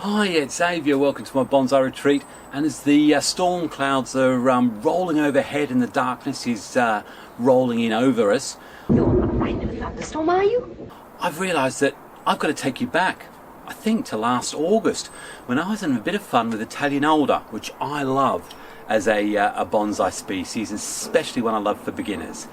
Hi, it's Xavier. Welcome to my bonsai retreat. And as the storm clouds are rolling overhead and the darkness is rolling in over us, You're not afraid of a thunderstorm, are you? I've realised that I've got to take you back, I think, to last August, when I was having a bit of fun with Italian Alder, which I love as a bonsai species, especially one I love for beginners.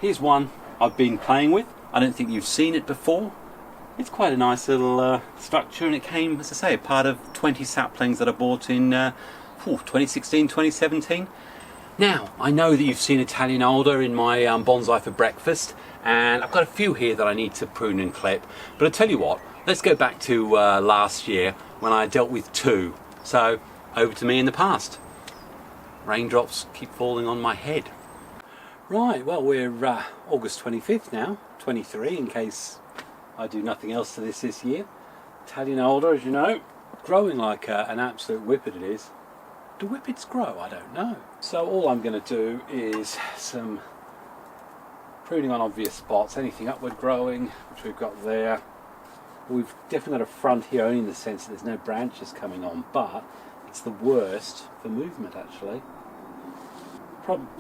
Here's one I've been playing with. I don't think you've seen it before. It's quite a nice little structure, and it came, as I say, part of 20 saplings that I bought in 2016, 2017. Now, I know that you've seen Italian Alder in my bonsai for breakfast, and I've got a few here that I need to prune and clip. But I'll tell you what, let's go back to last year when I dealt with two. So, over to me in the past. Raindrops keep falling on my head. Right, well, we're August 25th now, 23 in case I do nothing else to this year. Italian Alder, as you know, growing like an absolute whippet it is. Do whippets grow? I don't know. So all I'm going to do is some pruning on obvious spots, anything upward growing, which we've got there. We've definitely got a front here, only in the sense that there's no branches coming on, but it's the worst for movement actually.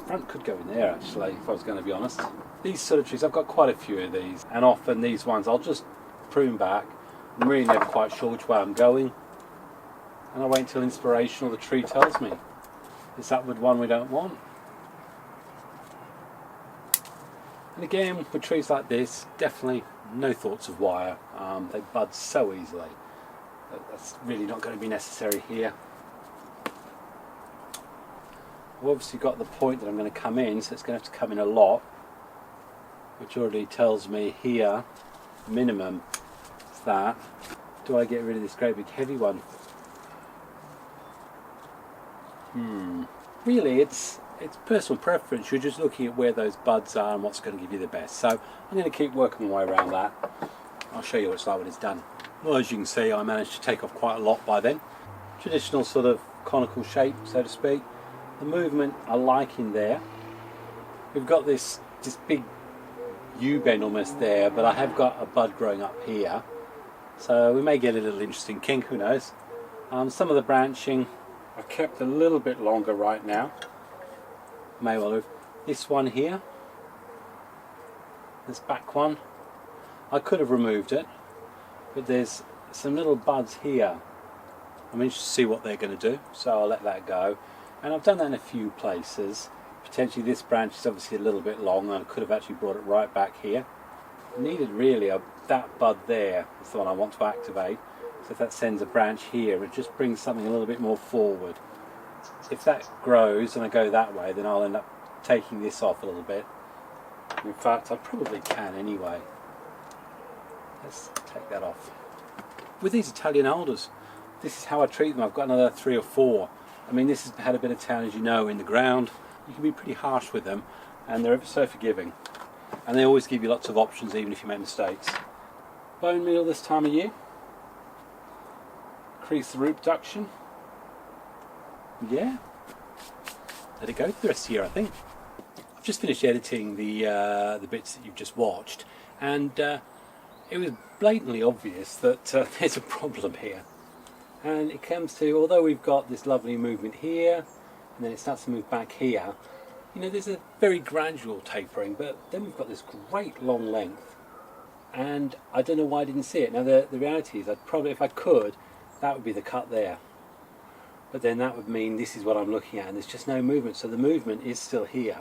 Front could go in there actually, if I was going to be honest. These sort of trees, I've got quite a few of these, and often these ones I'll just prune back. I'm really never quite sure which way I'm going, and I wait until inspiration or the tree tells me this upward one we don't want. And again, with trees like this, definitely no thoughts of wire. They bud so easily. That's really not going to be necessary here. I've obviously got the point that I'm going to come in, so it's going to have to come in a lot, which already tells me here, minimum, is that. Do I get rid of this great big heavy one? Really, it's personal preference. You're just looking at where those buds are and what's going to give you the best. So I'm going to keep working my way around that. I'll show you what it's like when it's done. Well, as you can see, I managed to take off quite a lot by then. Traditional sort of conical shape, so to speak. The movement I like in there. We've got this big U-bend almost there, but I have got a bud growing up here, so we may get a little interesting kink, who knows. Some of the branching I've kept a little bit longer right now. May well have. This one here, this back one, I could have removed it, but there's some little buds here. I'm interested to see what they're going to do, so I'll let that go. And I've done that in a few places. Potentially this branch is obviously a little bit long, and I could have actually brought it right back here. Needed really that bud there is the one I want to activate. So if that sends a branch here, it just brings something a little bit more forward. If that grows and I go that way, then I'll end up taking this off a little bit. In fact, I probably can anyway. Let's take that off. With these Italian Alders, this is how I treat them. I've got another 3 or 4. I mean, this has had a bit of town, as you know, in the ground. You can be pretty harsh with them, and they're ever so forgiving. And they always give you lots of options, even if you make mistakes. Bone meal this time of year. Increase the root production. Yeah. Let it go for the rest of the year, I think. I've just finished editing the bits that you've just watched, and it was blatantly obvious that there's a problem here. And it comes to, although we've got this lovely movement here, and then it starts to move back here, you know, there's a very gradual tapering, but then we've got this great long length, and I don't know why I didn't see it. Now the reality is, I'd probably, if I could, that would be the cut there. But then that would mean this is what I'm looking at, and there's just no movement. So the movement is still here,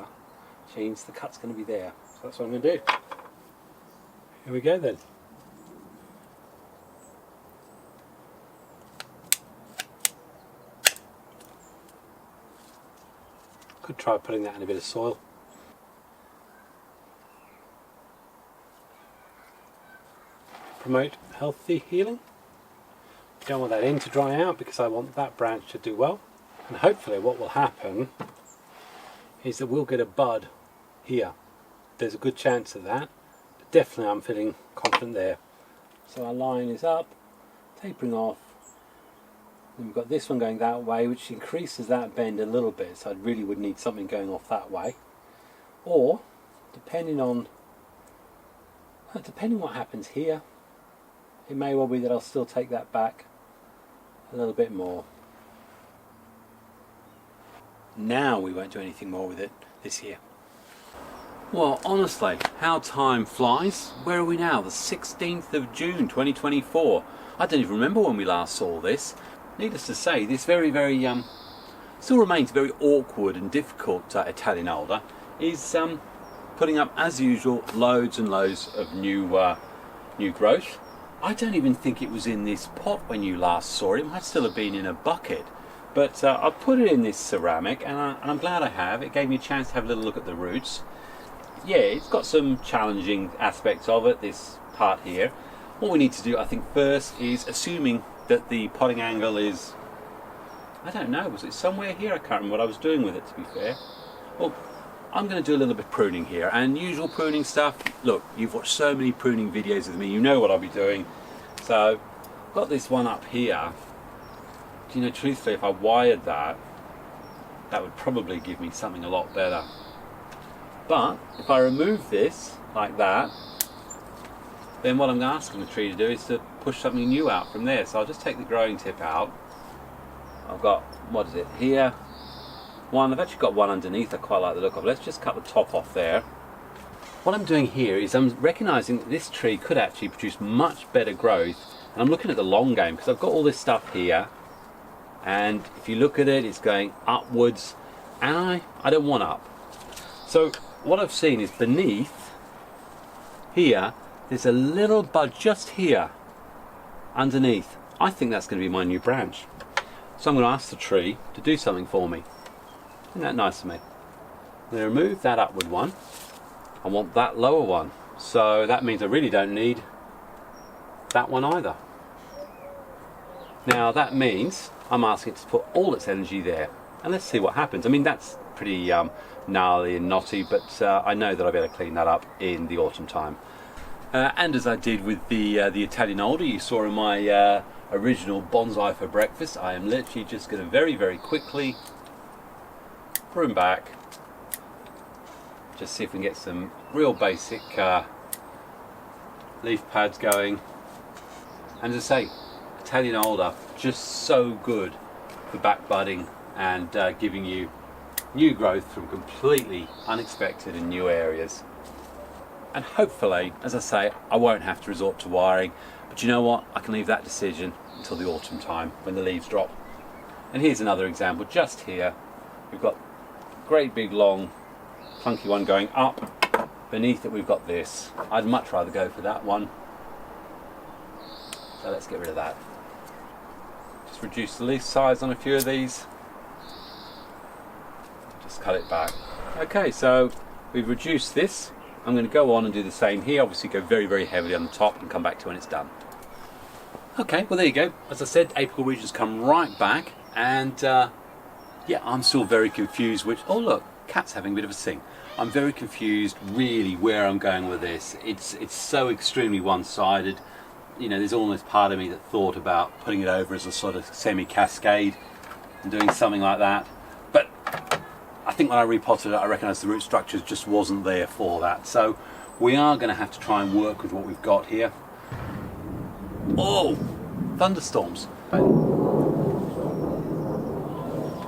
which means the cut's going to be there. So that's what I'm going to do. Here we go then. Could try putting that in a bit of soil. Promote healthy healing. Don't want that end to dry out because I want that branch to do well. And hopefully what will happen is that we'll get a bud here. There's a good chance of that, but definitely I'm feeling confident there. So our line is up, tapering off, Then we've got this one going that way, which increases that bend a little bit, so I really would need something going off that way. Or, depending on what happens here, it may well be that I'll still take that back a little bit more. Now we won't do anything more with it this year. Well, honestly, how time flies. Where are we now? The 16th of June 2024. I don't even remember when we last saw this. Needless to say, this still remains very awkward and difficult Italian Alder is putting up, as usual, loads and loads of new growth. I don't even think it was in this pot when you last saw it. It might still have been in a bucket. But I put it in this ceramic, and I'm glad I have. It gave me a chance to have a little look at the roots. Yeah, it's got some challenging aspects of it, this part here. What we need to do, I think, first is, assuming that the potting angle is, I don't know, was it somewhere here? I can't remember what I was doing with it, to be fair. Well, I'm going to do a little bit of pruning here, and usual pruning stuff. Look, you've watched so many pruning videos with me, you know what I'll be doing. So, I've got this one up here. You know, truthfully, if I wired that, that would probably give me something a lot better. But if I remove this like that, then what I'm asking the tree to do is to push something new out from there. So I'll just take the growing tip out. I've got, what is it, here? One, I've actually got one underneath I quite like the look of. Let's just cut the top off there. What I'm doing here is I'm recognizing that this tree could actually produce much better growth. And I'm looking at the long game because I've got all this stuff here. And if you look at it, it's going upwards. And I don't want up. So what I've seen is beneath here, there's a little bud just here underneath. I think that's going to be my new branch. So I'm going to ask the tree to do something for me. Isn't that nice of me? I'm going to remove that upward one. I want that lower one. So that means I really don't need that one either. Now that means I'm asking it to put all its energy there. And let's see what happens. I mean, that's pretty gnarly and knotty, but I know that I'll be able to clean that up in the autumn time. And as I did with the Italian Alder you saw in my original Bonsai for Breakfast, I am literally just going to very, very quickly prune back. Just see if we can get some real basic leaf pads going. And as I say, Italian Alder, just so good for back budding and giving you new growth from completely unexpected and new areas. And hopefully, as I say, I won't have to resort to wiring, but you know what, I can leave that decision until the autumn time when the leaves drop. And here's another example just here. We've got a great big long clunky one going up. Beneath it we've got this. I'd much rather go for that one. So let's get rid of that. Just reduce the leaf size on a few of these. Just cut it back. Okay, so we've reduced this. I'm going to go on and do the same here. Obviously go very, very heavily on the top and come back to when it's done. Okay, well there you go. As I said, apical regions come right back, and yeah, I'm still very confused which, oh look, cat's having a bit of a sing. I'm very confused really where I'm going with this. It's so extremely one-sided. You know, there's almost part of me that thought about putting it over as a sort of semi-cascade and doing something like that. But I think when I repotted it, I recognised the root structures just wasn't there for that. So we are going to have to try and work with what we've got here. Oh, thunderstorms.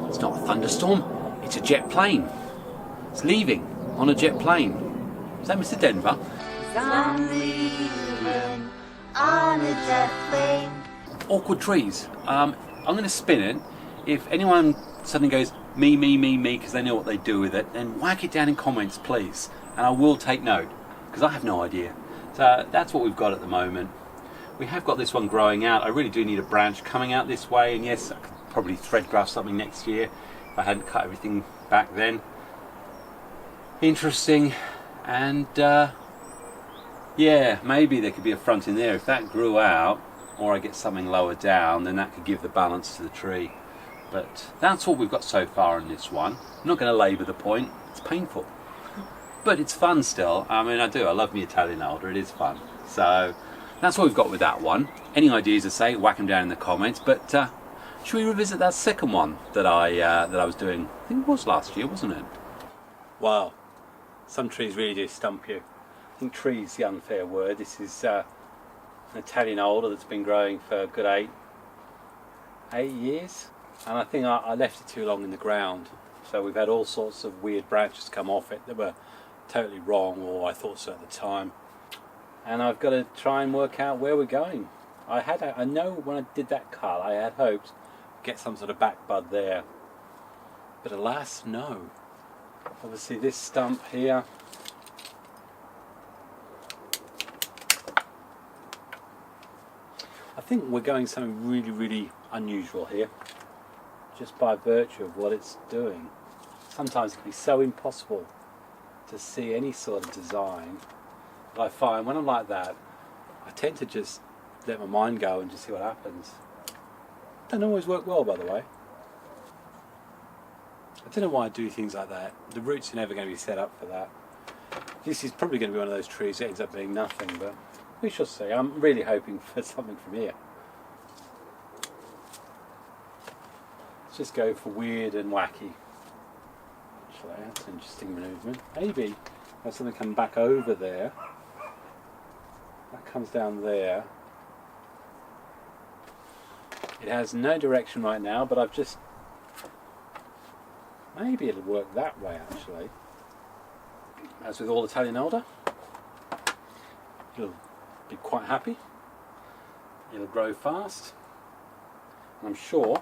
It's not a thunderstorm, it's a jet plane. It's leaving on a jet plane. Is that Mr. Denver? I'm leaving on a jet plane. Awkward trees. I'm going to spin it. If anyone suddenly goes, me, because they know what they do with it, then whack it down in comments, please. And I will take note, because I have no idea. So that's what we've got at the moment. We have got this one growing out. I really do need a branch coming out this way, and yes, I could probably thread graft something next year if I hadn't cut everything back then. Interesting. And yeah, maybe there could be a front in there. If that grew out, or I get something lower down, then that could give the balance to the tree. But that's what we've got so far in this one. I'm not going to labour the point. It's painful, but it's fun still. I mean, I love my Italian Alder. It is fun. So that's what we've got with that one. Any ideas to say, whack them down in the comments. But Should we revisit that second one that I was doing? I think it was last year, wasn't it? Wow, some trees really do stump you. I think tree's the unfair word. This is an Italian Alder that's been growing for a good eight years, and I think I left it too long in the ground. So we've had all sorts of weird branches come off it that were totally wrong, or I thought so at the time. And I've got to try and work out where we're going. I know when I did that cut, I had hoped to get some sort of back bud there, but alas, no. Obviously, this stump here. I think we're going something really, really unusual here, just by virtue of what it's doing. Sometimes it can be so impossible to see any sort of design, but I find when I'm like that, I tend to just let my mind go and just see what happens. Doesn't always work well, by the way. I don't know why I do things like that. The roots are never going to be set up for that. This is probably going to be one of those trees that ends up being nothing, but we shall see. I'm really hoping for something from here. Let's just go for weird and wacky. Actually, that's an interesting movement. Maybe have something come back over there. That comes down there. It has no direction right now, but I've just... Maybe it'll work that way, actually. As with all Italian Alder, it'll be quite happy. It'll grow fast. And I'm sure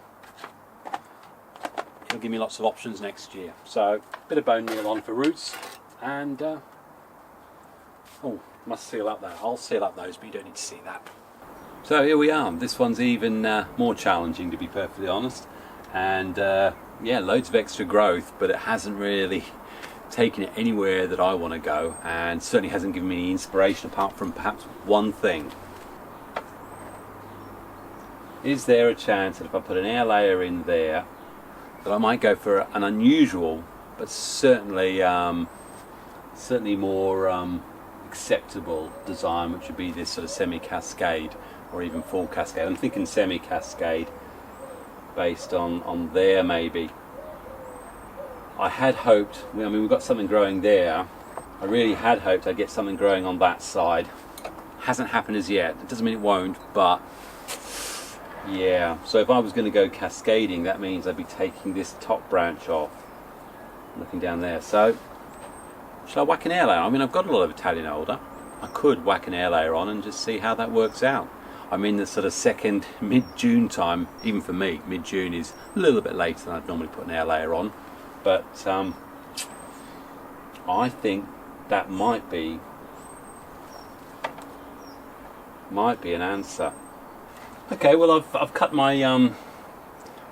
it'll give me lots of options next year. So, a bit of bone meal on for roots, and oh, must seal up that. I'll seal up those, but you don't need to see that. So here we are. This one's even more challenging, to be perfectly honest, and yeah, loads of extra growth, but it hasn't really taken it anywhere that I want to go, and certainly hasn't given me any inspiration apart from perhaps one thing. Is there a chance that if I put an air layer in there that I might go for an unusual but certainly more acceptable design, which would be this sort of semi-cascade or even full cascade? I'm thinking semi-cascade based on there maybe. I had hoped, I mean, we've got something growing there. I really had hoped I'd get something growing on that side. Hasn't happened as yet. It doesn't mean it won't, but yeah. So if I was going to go cascading, that means I'd be taking this top branch off. Looking down there. So, shall I whack an air layer? I mean, I've got a lot of Italian Alder. I could whack an air layer on and just see how that works out. I'm in the sort of second mid-June time. Even for me, mid-June is a little bit later than I'd normally put an air layer on. But I think that might be an answer. Okay, well I've cut my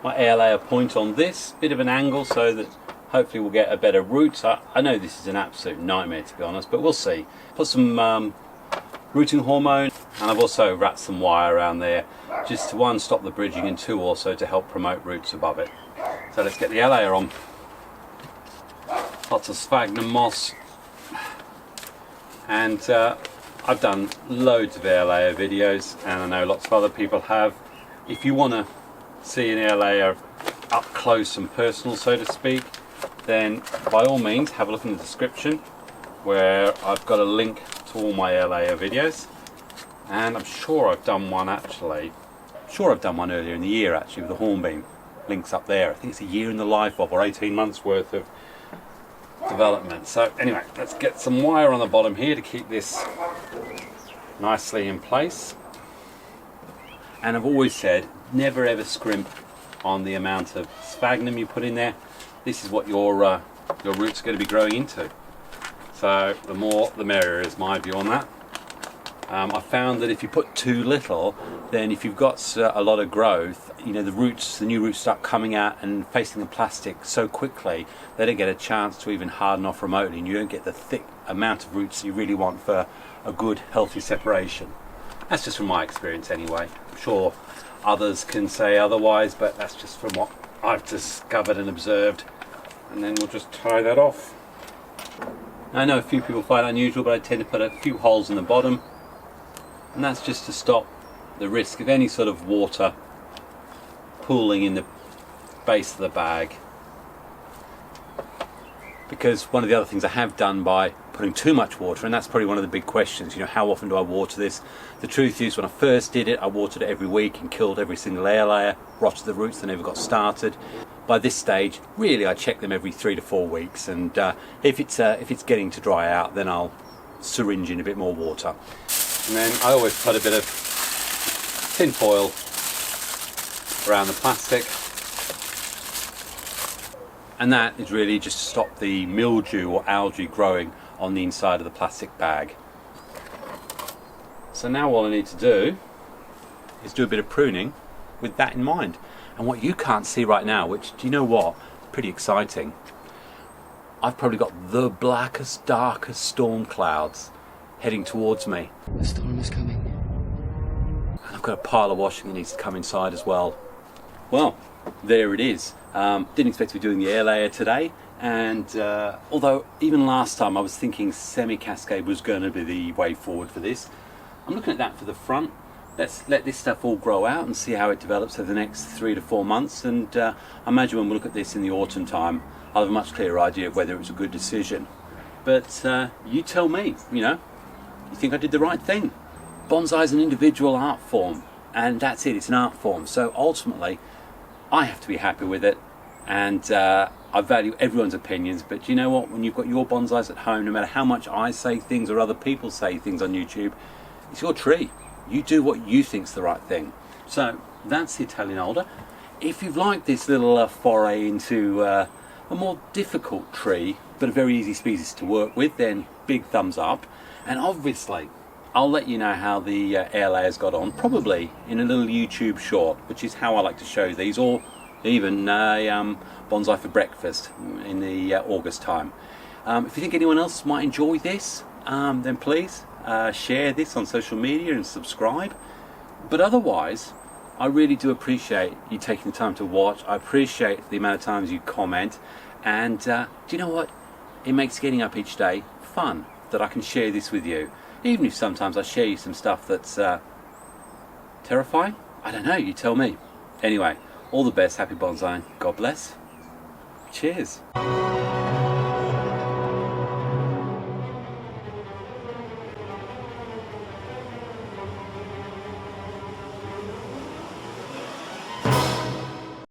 my air layer point on this bit of an angle so that hopefully we'll get a better root. I know this is an absolute nightmare, to be honest, but we'll see. Put some rooting hormone, and I've also wrapped some wire around there just to, one, stop the bridging, and two, also to help promote roots above it. So let's get the air layer on. Lots of sphagnum moss, and I've done loads of air layer videos, and I know lots of other people have. If you want to see an air layer up close and personal, so to speak, then by all means have a look in the description where I've got a link to all my air layer videos, and I'm sure I've done one actually. I'm sure I've done one earlier in the year actually with the hornbeam. Links up there. I think it's a year in the life of, or 18 months worth of development. So anyway, let's get some wire on the bottom here to keep this nicely in place. And I've always said, never ever scrimp on the amount of sphagnum you put in there. This is what your roots are going to be growing into. So the more the merrier is my view on that. I found that if you put too little, then if you've got a lot of growth, you know, the new roots start coming out and facing the plastic so quickly they don't get a chance to even harden off remotely, and you don't get the thick amount of roots you really want for a good healthy separation. That's just from my experience anyway. I'm sure others can say otherwise, but that's just from what I've discovered and observed. And then we'll just tie that off. I know a few people find it unusual, but I tend to put a few holes in the bottom, and that's just to stop the risk of any sort of water pooling in the base of the bag, because one of the other things I have done by putting too much water, and that's probably one of the big questions, you know, how often do I water this? The truth is, when I first did it, I watered it every week and killed every single air layer, rotted the roots, they never got started. By this stage, really I check them every 3 to 4 weeks, and if it's getting to dry out, then I'll syringe in a bit more water. And then I always put a bit of tin foil around the plastic, and that is really just to stop the mildew or algae growing on the inside of the plastic bag. So now all I need to do is do a bit of pruning with that in mind. And what you can't see right now, which, do you know what, pretty exciting, I've probably got the blackest, darkest storm clouds heading towards me. The storm is coming. And I've got a pile of washing that needs to come inside as well. Well, there it is. Didn't expect to be doing the air layer today, and although even last time I was thinking semi-cascade was going to be the way forward for this, I'm looking at that for the front. Let's let this stuff all grow out and see how it develops over the next 3 to 4 months, and I imagine when we look at this in the autumn time, I'll have a much clearer idea of whether it was a good decision. But you tell me, you know, you think I did the right thing? Bonsai is an individual art form, and that's it, it's an art form. So ultimately, I have to be happy with it, and I value everyone's opinions, but you know what, when you've got your bonsais at home, no matter how much I say things or other people say things on YouTube, it's your tree. You do what you think's the right thing. So that's the Italian Alder. If you've liked this little foray into a more difficult tree, but a very easy species to work with, then big thumbs up. And obviously, I'll let you know how the Airlayers got on, probably in a little YouTube short, which is how I like to show these, or even a bonsai for breakfast in the August time. If you think anyone else might enjoy this, then please share this on social media and subscribe. But otherwise, I really do appreciate you taking the time to watch. I appreciate the amount of times you comment, and do you know what? It makes getting up each day fun that I can share this with you. Even if sometimes I share you some stuff that's terrifying. I don't know, you tell me. Anyway, all the best, happy bonsaiing, God bless, cheers.